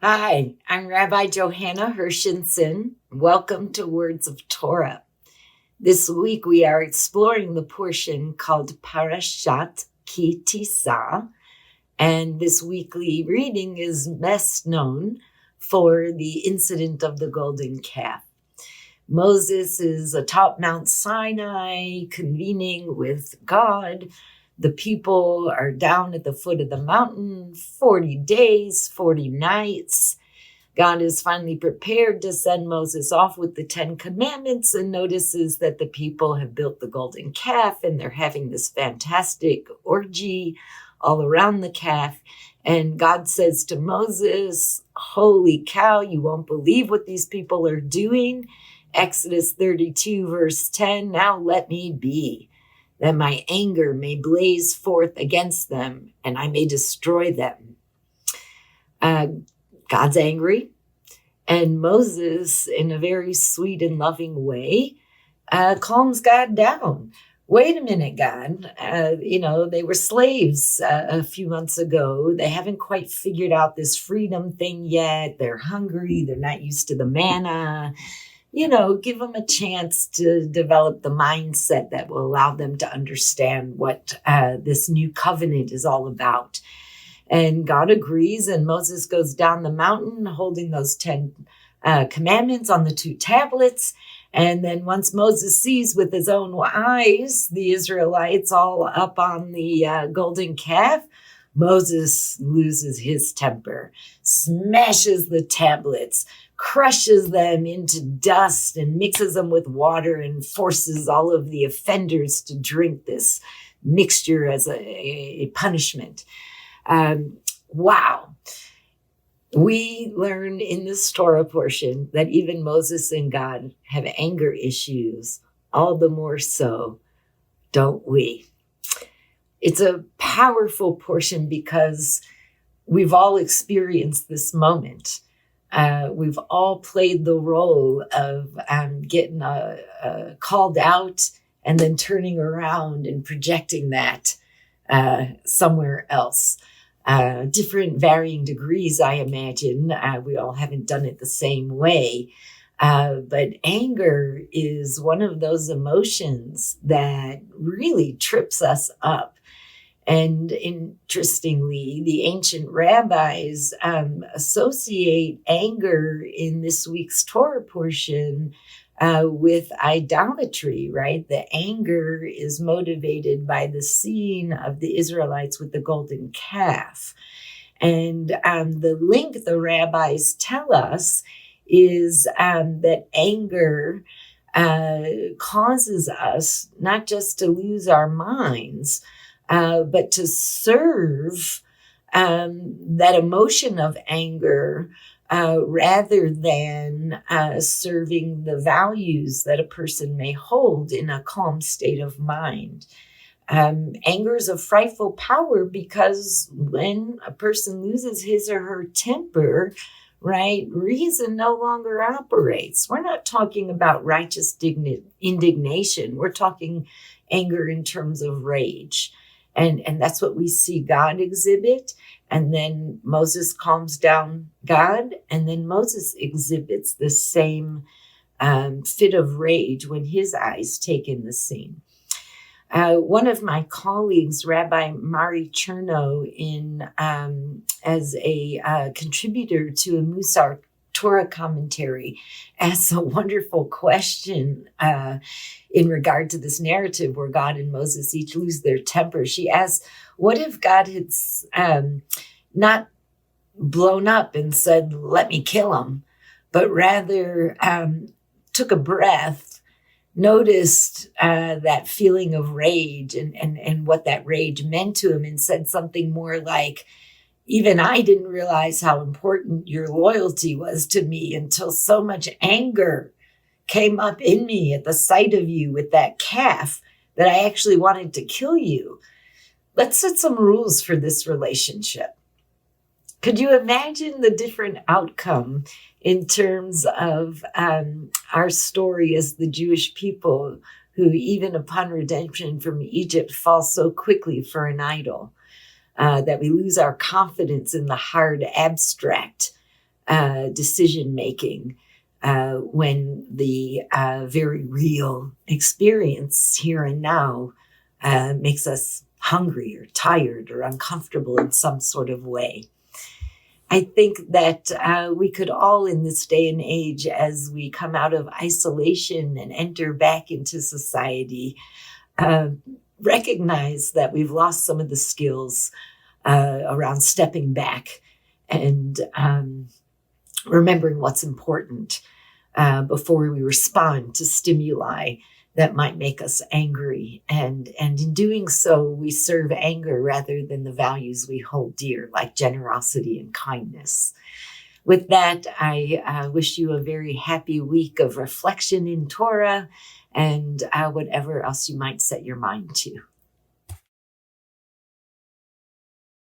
Hi, I'm Rabbi Johanna Hershenson. Welcome to Words of Torah. This week we are exploring the portion called Parashat tisa, and this weekly reading is best known for the incident of the golden calf. Moses is atop Mount Sinai, convening with God. The people are down at the foot of the mountain, 40 days, 40 nights. God is finally prepared to send Moses off with the 10 Commandments and notices that the people have built the golden calf and they're having this fantastic orgy all around the calf. And God says to Moses, holy cow, you won't believe what these people are doing. Exodus 32, verse 10, now let me be, that my anger may blaze forth against them and I may destroy them. God's angry, and Moses, in a very sweet and loving way, calms God down. Wait a minute, God. They were slaves a few months ago. They haven't quite figured out this freedom thing yet. They're hungry. They're not used to the manna. Give them a chance to develop the mindset that will allow them to understand what this new covenant is all about. And God agrees, and Moses goes down the mountain holding those 10 commandments on the 2 tablets. And then once Moses sees with his own eyes the Israelites all up on the golden calf, Moses loses his temper, smashes the tablets, crushes them into dust and mixes them with water and forces all of the offenders to drink this mixture as a punishment. Wow. We learn in this Torah portion that even Moses and God have anger issues, all the more so, don't we? It's a powerful portion because we've all experienced this moment. We've all played the role of getting called out and then turning around and projecting that somewhere else. Different varying degrees, I imagine. We all haven't done it the same way. But anger is one of those emotions that really trips us up. And interestingly, the ancient rabbis associate anger in this week's Torah portion with idolatry, right? The anger is motivated by the scene of the Israelites with the golden calf. And the link the rabbis tell us is that anger causes us not just to lose our minds, but to serve that emotion of anger rather than serving the values that a person may hold in a calm state of mind. Anger is a frightful power because when a person loses his or her temper, right, reason no longer operates. We're not talking about righteous indignation. We're talking anger in terms of rage. And that's what we see God exhibit. And then Moses calms down God. And then Moses exhibits the same fit of rage when his eyes take in the scene. One of my colleagues, Rabbi Mari Cherno, as a contributor to a Musar Torah commentary, asks a wonderful question in regard to this narrative where God and Moses each lose their temper. She asks, what if God had not blown up and said, let me kill him, but rather took a breath, noticed that feeling of rage and what that rage meant to him and said something more like, even I didn't realize how important your loyalty was to me until so much anger came up in me at the sight of you with that calf that I actually wanted to kill you. Let's set some rules for this relationship. Could you imagine the different outcome in terms of our story as the Jewish people who, even upon redemption from Egypt, fall so quickly for an idol? That we lose our confidence in the hard abstract decision making when the very real experience here and now makes us hungry or tired or uncomfortable in some sort of way. I think that we could all in this day and age, as we come out of isolation and enter back into society, recognize that we've lost some of the skills around stepping back and remembering what's important before we respond to stimuli that might make us angry. And in doing so, we serve anger rather than the values we hold dear, like generosity and kindness. With that, I wish you a very happy week of reflection in Torah and whatever else you might set your mind to.